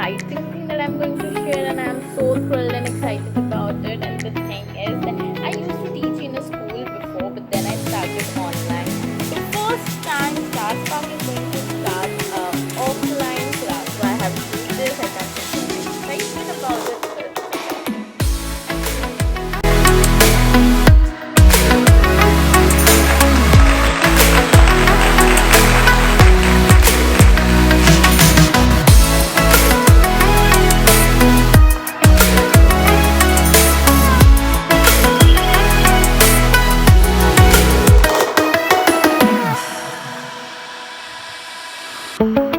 exciting thing that I'm going to share, and I'm so thrilled and excited about it. And the thing is that I used to teach in a school before, but then I started online. The first time ClassPark is going to start offline class, so I have to do this. I got so much excitement about it. So